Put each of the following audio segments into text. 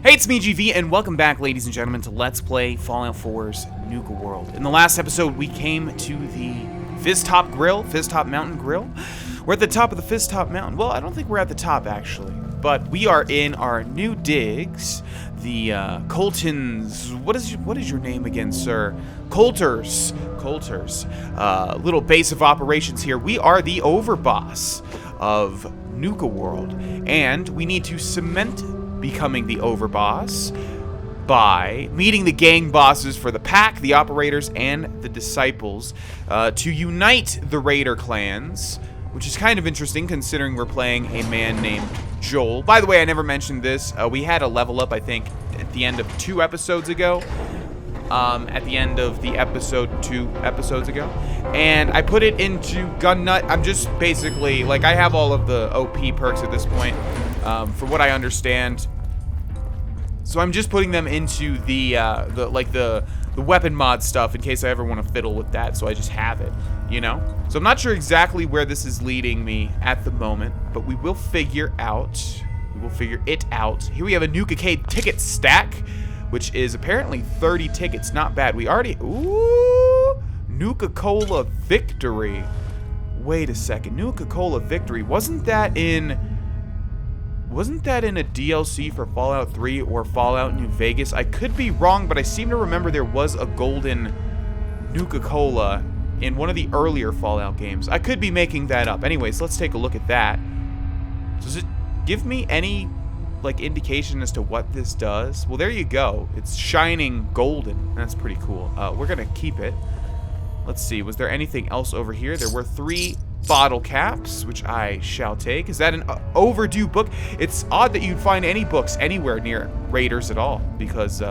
Hey, it's me, GV, and welcome back, ladies and gentlemen, to Let's Play Fallout 4's Nuka-World. In the last episode, we came to the Fizztop Mountain Grill. We're at the top of the Fizztop Mountain. Well, I don't think we're at the top, actually. But we are in our new digs, the Colton's... What is your name again, sir? Coulter's little base of operations here. We are the overboss of Nuka-World, and we need to cement becoming the overboss by meeting the gang bosses for the pack, the operators, and the disciples to unite the raider clans, which is kind of interesting considering we're playing a man named Joel. By the way, I never mentioned this. We had a level up, I think, at the end of 2 episodes ago. At the end of the episode 2 episodes ago, and I put it into Gun Nut. I'm just basically, like, I have all of the OP perks at this point, from what I understand. So I'm just putting them into the weapon mod stuff in case I ever want to fiddle with that, so I just have it, you know? So I'm not sure exactly where this is leading me at the moment, but we will figure it out. Here we have a Nuka-Cade ticket stack, which is apparently 30 tickets. Not bad. We already... Ooh! Nuka-Cola Victory. Wait a second. Nuka-Cola Victory. Wasn't that in a DLC for Fallout 3 or Fallout New Vegas? I could be wrong, but I seem to remember there was a golden Nuka-Cola in one of the earlier Fallout games. I could be making that up. Anyways, let's take a look at that. Does it give me any... like indication as to what this does? Well, there you go. It's shining golden. That's pretty cool. We're gonna keep it. Let's see. Was there anything else over here? There were 3 bottle caps, which I shall take. Is that an overdue book? It's odd that you'd find any books anywhere near Raiders at all, because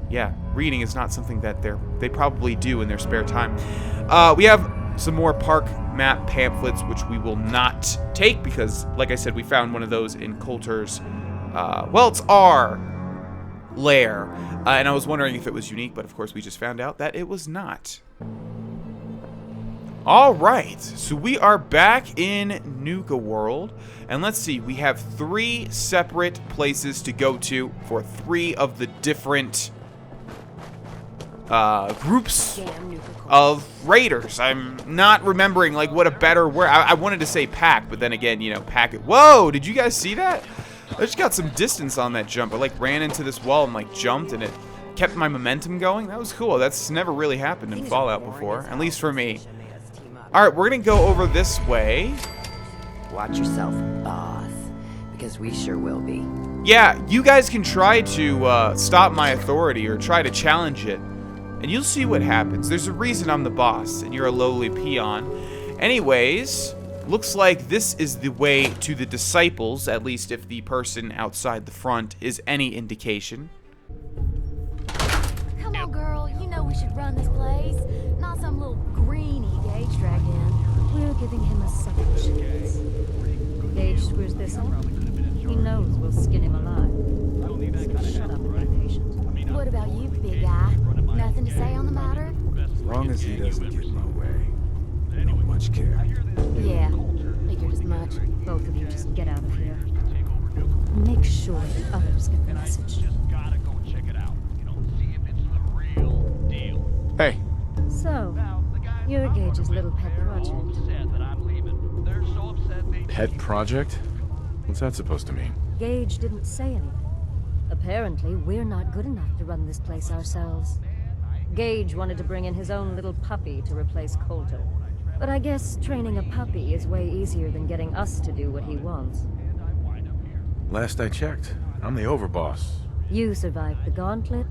yeah, reading is not something that they probably do in their spare time. We have some more park map pamphlets, which we will not take because, like I said, we found one of those in Coulter's. Well, it's our lair, and I was wondering if it was unique, but of course we just found out that it was not. Alright, so we are back in Nuka-World, and let's see, we have 3 separate places to go to for 3 of the different groups of raiders. I'm not remembering, like, what a better word. I wanted to say pack, but then again, you know, pack it. Whoa, did you guys see that? I just got some distance on that jump. I like ran into this wall and like jumped, and it kept my momentum going. That was cool. That's never really happened in Fallout before, at least for me. All right, we're gonna go over this way. Watch yourself, boss, because we sure will be. Yeah, you guys can try to stop my authority or try to challenge it, and you'll see what happens. There's a reason I'm the boss and you're a lowly peon. Anyways, looks like this is the way to the disciples, at least if the person outside the front is any indication. Come on, girl. You know we should run this place. Not some little greenie Gage dragged in. We're giving him a second chance. Gage screws this up. He knows we'll skin him alive. So shut up and be patient. What about you, big guy? Nothing to say on the matter? As long as he doesn't get in my way, I don't much care. Yeah, figured as much. Both of you just get out of here. Make sure the others get the message. Hey, So, you're Gage's little pet project. pet project? What's that supposed to mean? Gage didn't say anything. Apparently, we're not good enough to run this place ourselves. Gage wanted to bring in his own little puppy to replace Coulter. But I guess training a puppy is way easier than getting us to do what he wants. Last I checked, I'm the overboss. You survived the gauntlet.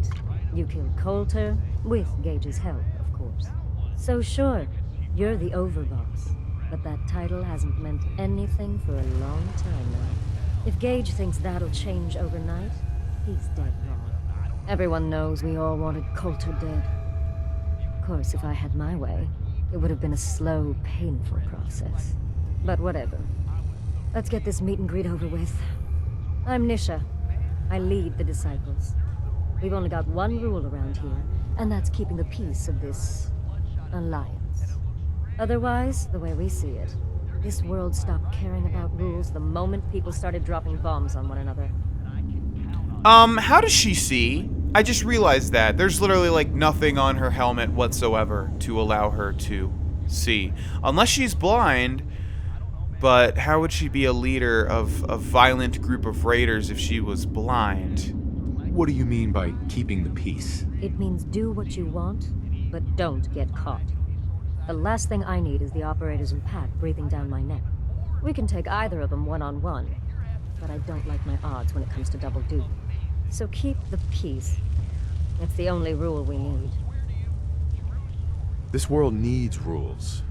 You killed Coulter, with Gage's help, of course. So sure, you're the overboss. But that title hasn't meant anything for a long time now. If Gage thinks that'll change overnight, he's dead wrong. Everyone knows we all wanted Coulter dead. Of course, if I had my way, it would have been a slow, painful process. But whatever. Let's get this meet and greet over with. I'm Nisha. I lead the disciples. We've only got one rule around here, and that's keeping the peace of this alliance. Otherwise, the way we see it, this world stopped caring about rules the moment people started dropping bombs on one another. How does she see? I just realized that. There's literally, like, nothing on her helmet whatsoever to allow her to see. Unless she's blind, but how would she be a leader of a violent group of raiders if she was blind? What do you mean by keeping the peace? It means do what you want, but don't get caught. The last thing I need is the operators and Pat breathing down my neck. We can take either of them one-on-one, but I don't like my odds when it comes to double duty. So keep the peace. That's the only rule we need. This world needs rules.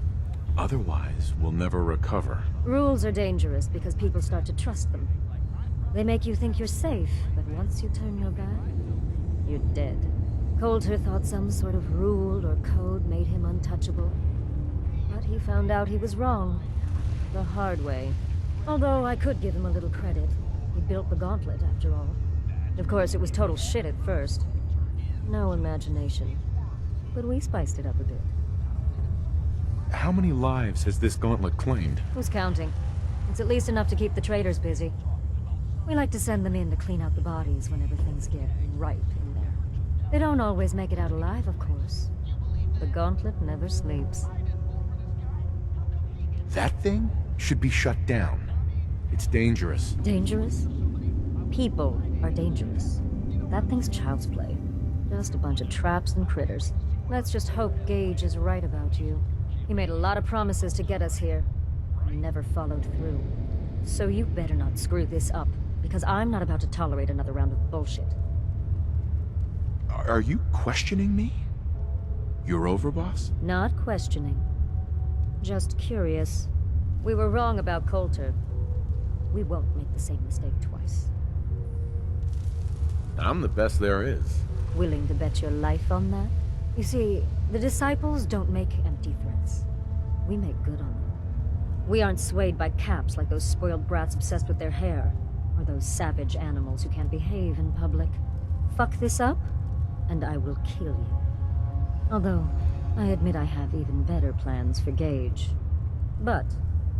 Otherwise, we'll never recover. Rules are dangerous because people start to trust them. They make you think you're safe, but once you turn your back, you're dead. Coulter thought some sort of rule or code made him untouchable. But he found out he was wrong. The hard way. Although I could give him a little credit. He built the gauntlet, after all. Of course, it was total shit at first. No imagination. But we spiced it up a bit. How many lives has this gauntlet claimed? Who's counting? It's at least enough to keep the traders busy. We like to send them in to clean out the bodies whenever things get ripe in there. They don't always make it out alive, of course. The gauntlet never sleeps. That thing should be shut down. It's dangerous. Dangerous? People are dangerous. That thing's child's play. Just a bunch of traps and critters. Let's just hope Gage is right about you. He made a lot of promises to get us here, and never followed through. So you better not screw this up, because I'm not about to tolerate another round of bullshit. Are you questioning me? You're overboss? Not questioning. Just curious. We were wrong about Coulter. We won't make the same mistake twice. I'm the best there is. Willing to bet your life on that? You see, the disciples don't make empty threats. We make good on them. We aren't swayed by caps like those spoiled brats obsessed with their hair, or those savage animals who can't behave in public. Fuck this up, and I will kill you. Although, I admit I have even better plans for Gage. But,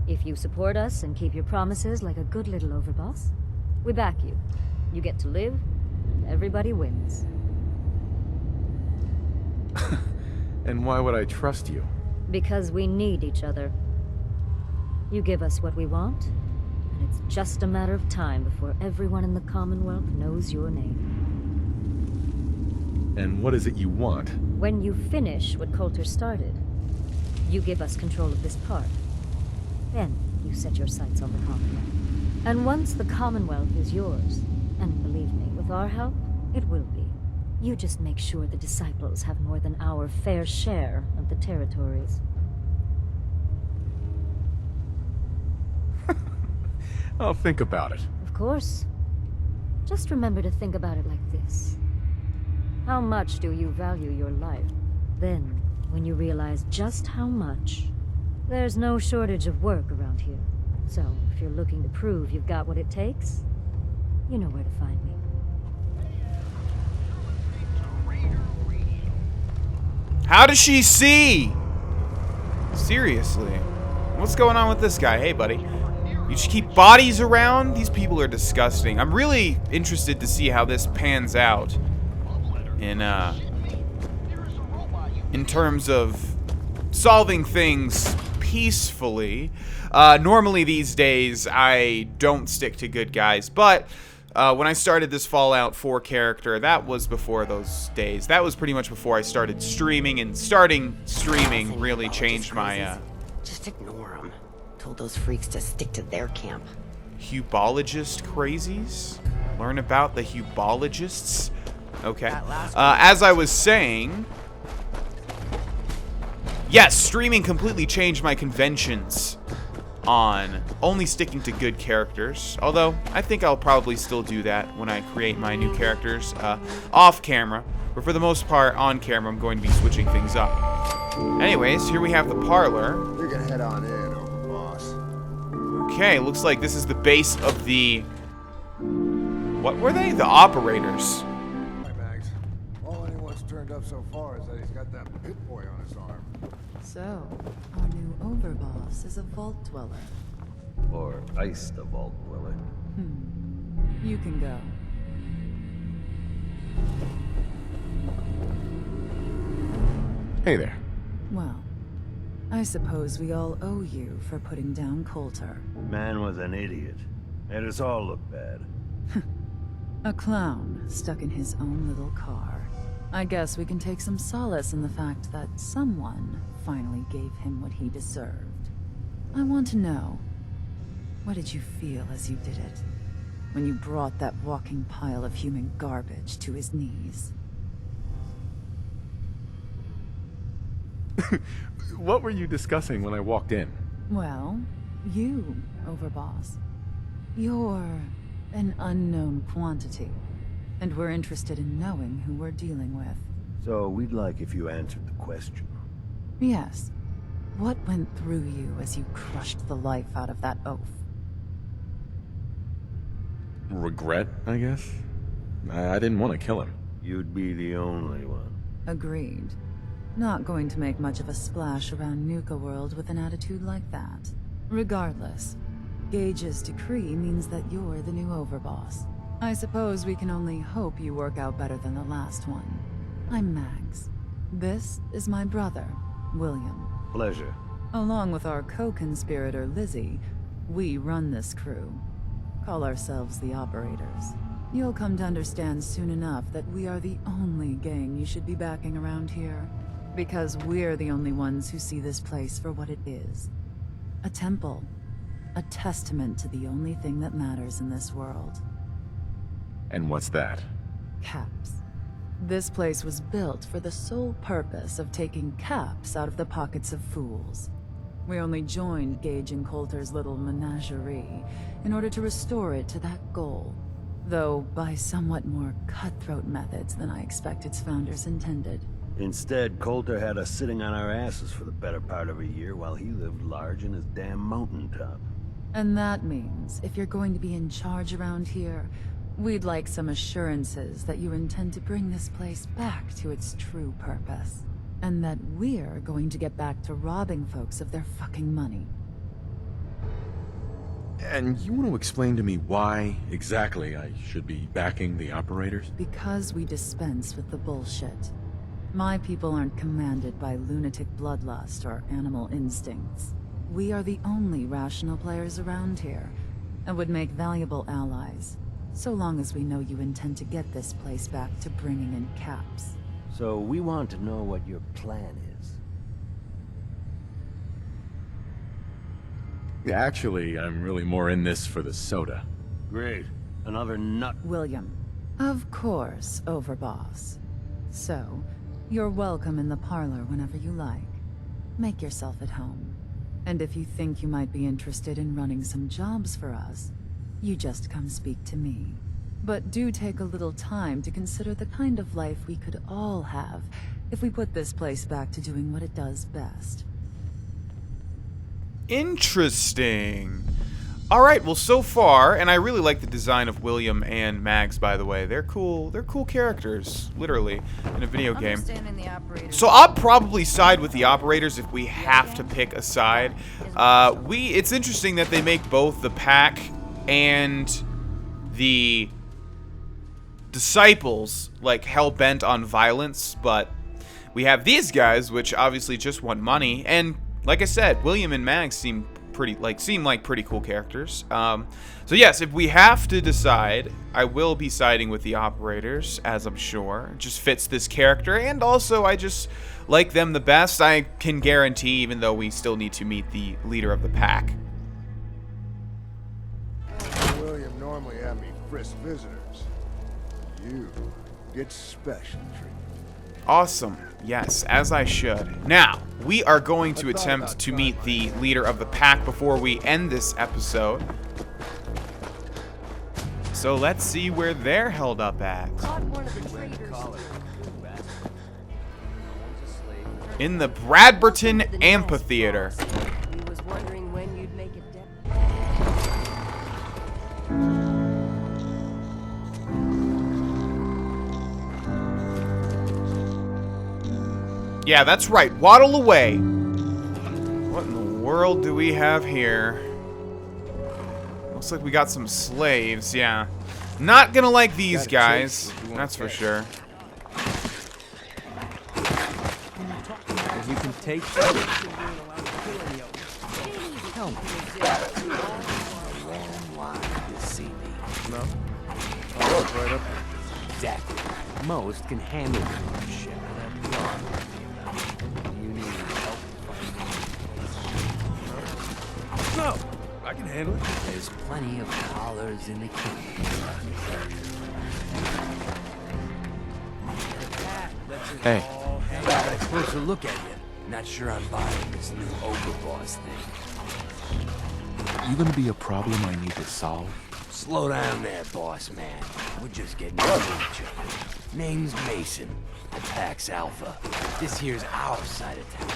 if you support us and keep your promises like a good little overboss, we back you. You get to live, and everybody wins. And why would I trust you? Because we need each other. You give us what we want, and it's just a matter of time before everyone in the Commonwealth knows your name. And what is it you want? When you finish what Coulter started, you give us control of this part. Then you set your sights on the Commonwealth. And once the Commonwealth is yours, and believe me, with our help, it will be. You just make sure the disciples have more than our fair share of the territories. I'll think about it. Of course. Just remember to think about it like this. How much do you value your life? Then, when you realize just how much, there's no shortage of work around here. So, if you're looking to prove you've got what it takes, you know where to find me. How does she see? Seriously. What's going on with this guy? Hey, buddy. You just keep bodies around? These people are disgusting. I'm really interested to see how this pans out in terms of solving things peacefully. Normally these days, I don't stick to good guys, but when I started this Fallout 4 character, that was before those days. That was pretty much before I started streaming, and starting streaming really changed my, Just ignore them. Told those freaks to stick to their camp. Hubologist crazies? Learn about the Hubologists? Okay. As I was saying, yes, streaming completely changed my conventions on only sticking to good characters. Although, I think I'll probably still do that when I create my new characters off camera. But for the most part, on camera, I'm going to be switching things up. Anyways, here we have the parlor. You're gonna head on in, overboss. Okay, looks like this is the base of the... What were they? The operators. Hi, Max. All anyone's turned up so far is that he's got that pit boy on his arm. So, our new overboss is a vault dweller. Or iced the vault dweller. You can go. Hey there. Well, I suppose we all owe you for putting down Coulter. Man was an idiot. Made us all look bad. A clown stuck in his own little car. I guess we can take some solace in the fact that someone finally gave him what he deserved. I want to know, what did you feel as you did it? When you brought that walking pile of human garbage to his knees? What were you discussing when I walked in? Well, you, Overboss. You're an unknown quantity, and we're interested in knowing who we're dealing with. So we'd like if you answered the question. Yes. What went through you as you crushed the life out of that oaf? Regret, I guess? I didn't want to kill him. You'd be the only one. Agreed. Not going to make much of a splash around Nuka-World with an attitude like that. Regardless, Gage's decree means that you're the new overboss. I suppose we can only hope you work out better than the last one. I'm Mags. This is my brother, William. Pleasure. Along with our co-conspirator, Lizzie, we run this crew. Call ourselves the Operators. You'll come to understand soon enough that we are the only gang you should be backing around here. Because we're the only ones who see this place for what it is. A temple. A testament to the only thing that matters in this world. And what's that? Caps. This place was built for the sole purpose of taking caps out of the pockets of fools. We only joined Gage and Coulter's little menagerie in order to restore it to that goal. Though by somewhat more cutthroat methods than I expect its founders intended. Instead, Coulter had us sitting on our asses for the better part of a year while he lived large in his damn mountaintop. And that means, if you're going to be in charge around here, we'd like some assurances that you intend to bring this place back to its true purpose. And that we're going to get back to robbing folks of their fucking money. And you want to explain to me why exactly I should be backing the Operators? Because we dispense with the bullshit. My people aren't commanded by lunatic bloodlust or animal instincts. We are the only rational players around here, and would make valuable allies, so long as we know you intend to get this place back to bringing in caps. So we want to know what your plan is. Actually, I'm really more in this for the soda. Great. Another nut. William. Of course, Overboss. So, you're welcome in the parlor whenever you like. Make yourself at home. And if you think you might be interested in running some jobs for us, you just come speak to me. But do take a little time to consider the kind of life we could all have if we put this place back to doing what it does best. Interesting. All right, well, so far, and I really like the design of William and Mags, by the way. They're cool. They're cool characters, literally, in a video game. So I'll probably side with the Operators if we have to pick a side. It's interesting that they make both the Pack and the Disciples like hell-bent on violence, but we have these guys, which obviously just want money, and like I said, William and Mags seem like pretty cool characters. So yes, if we have to decide, I will be siding with the Operators, as I'm sure. It just fits this character, and also I just like them the best. I can guarantee, even though we still need to meet the leader of the Pack. William normally had me frisk visitors. You get special treatment. Awesome. Yes, as I should. Now, we are going to attempt to meet the leader of the Pack before we end this episode. So let's see where they're held up at. In the Bradberton Amphitheater. He was wondering when you'd make it down. Yeah, that's right. Waddle away. What in the world do we have here? Looks like we got some slaves, yeah. Not gonna like these guys, that's for sure. Take that. Tell me. A long line to see me. No? I'll look right up. Exactly. Most can handle the shit without the arm. You need help finding. No! I can handle it. There's plenty of collars in the kingdom. Hey. I got a closer look at you. Not sure I'm buying this new overboss thing. You gonna be a problem I need to solve? Slow down there, boss man. We're just getting to know each other. Name's Mason. The Pax Alpha. This here's our side of town.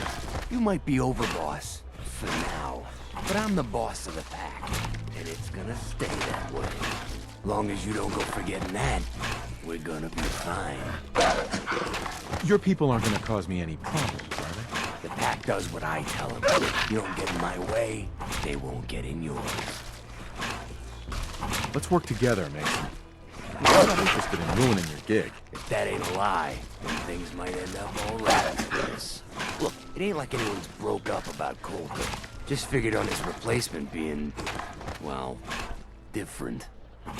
You might be overboss for now, but I'm the boss of the pack, and it's gonna stay that way. Long as you don't go forgetting that, we're gonna be fine. Your people aren't gonna cause me any problems, are they? The pack does what I tell them. You don't get in my way, they won't get in yours. Let's work together, Mason. I'm not interested in ruining your gig. If that ain't a lie, then things might end up all right for us. Look, it ain't like anyone's broke up about Coulter. Just figured on his replacement being, well, different.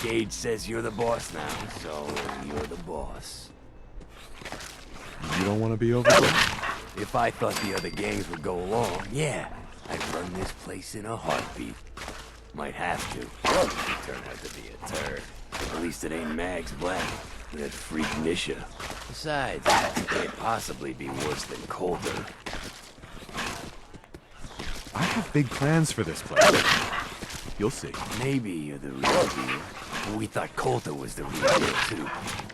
Gage says you're the boss now, so you're the boss. You don't want to be overboard? If I thought the other gangs would go along, yeah, I'd run this place in a heartbeat. Might have to. Turn out to be a turd. At least it ain't Mags Black. That freak Nisha. Besides, it can't possibly be worse than Coulter. I have big plans for this place. You'll see. Maybe you're the real deal. But we thought Coulter was the real deal, too.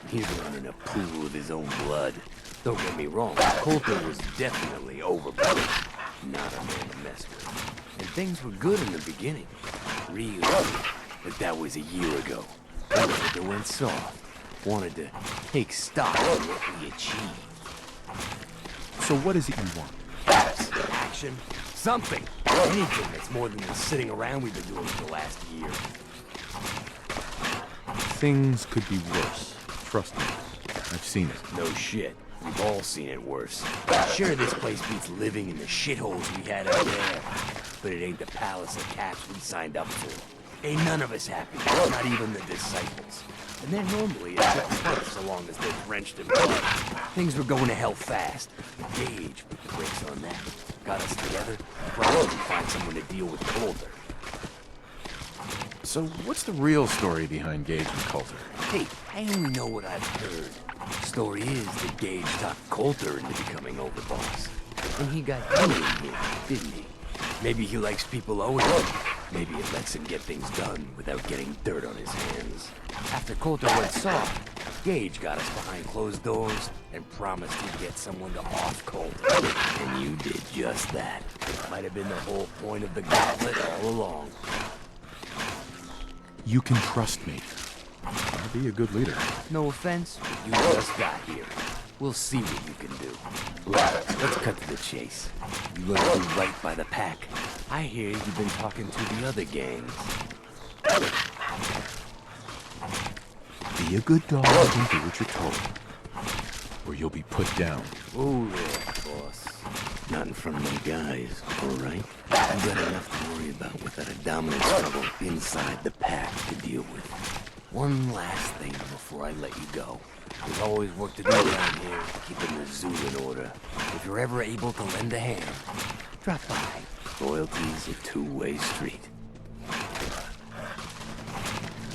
He's running a pool of his own blood. Don't get me wrong, Coulter was definitely overboard. Not a man to mess with. And things were good in the beginning. Real good. But that was a year ago. Coulter went soft. Wanted to take stock in what we achieved. So what is it you want? Action. Something. Anything that's more than the sitting around we've been doing for the last year. Things could be worse. Trust me. I've seen it. No shit. We've all seen it worse. Sure, this place beats living in the shitholes we had out there. But it ain't the palace of caps we signed up for. Ain't none of us happy. Not even the disciples. And they're normally a good front so long as they're drenched in blood. Things were going to hell fast. Gage put the brakes on that. Got us together. Probably find someone to deal with Coulter. So what's the real story behind Gage and Coulter? Hey, I only know what I've heard. Story is that Gage talked Coulter into becoming overboss. And he got you in here, didn't he? Maybe he likes people owing him. Maybe it lets him get things done without getting dirt on his hands. After Coulter went soft, Gage got us behind closed doors and promised he'd get someone to off Coulter. And you did just that. Might have been the whole point of the gauntlet all along. You can trust me. I'll be a good leader. No offense, but you just got here. We'll see what you can do. Look, let's cut to the chase. You gonna do right by the pack. I hear you've been talking to the other gangs. Be a good dog and do what you're told. Or you'll be put down. Oh yeah, boss. Nothing from them guys, alright? You got enough to worry about without a dominant struggle inside the pack to deal with. One last thing before I let you go. There's always work to do around here, keeping the zoo in order. If you're ever able to lend a hand, drop by. Loyalty's a two-way street.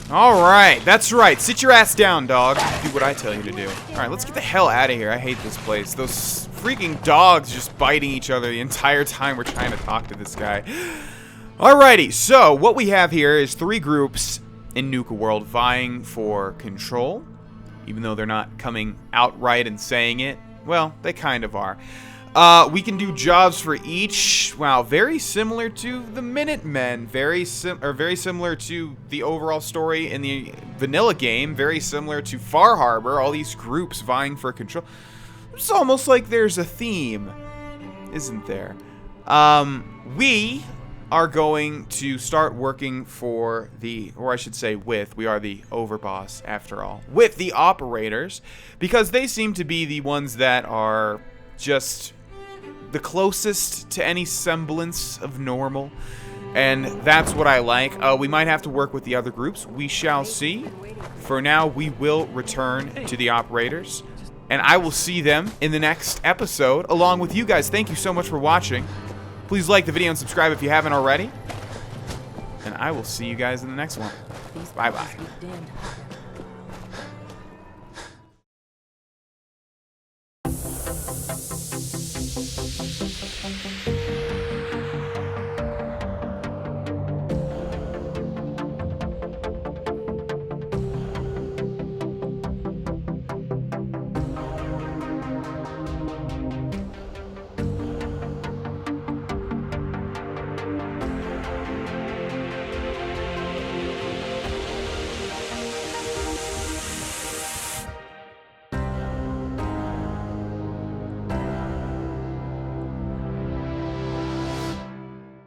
Alright, that's right. Sit your ass down, dog. Do what I tell you to do. Alright, let's get the hell out of here. I hate this place. Those freaking dogs just biting each other the entire time we're trying to talk to this guy. Alrighty, so what we have here is 3 groups in Nuka-World vying for control. Even though they're not coming outright and saying it. Well, they kind of are. We can do jobs for each. Wow, very similar to the Minutemen. Very similar to the overall story in the vanilla game. Very similar to Far Harbor. All these groups vying for control. It's almost like there's a theme, isn't there? We are going to start working for the, or I should say with, we are the overboss after all, with the operators, because they seem to be the ones that are just the closest to any semblance of normal. And that's what I like. We might have to work with the other groups. We shall see. For now, we will return to the operators. And I will see them in the next episode, along with you guys. Thank you so much for watching. Please like the video and subscribe if you haven't already. And I will see you guys in the next one. Bye-bye.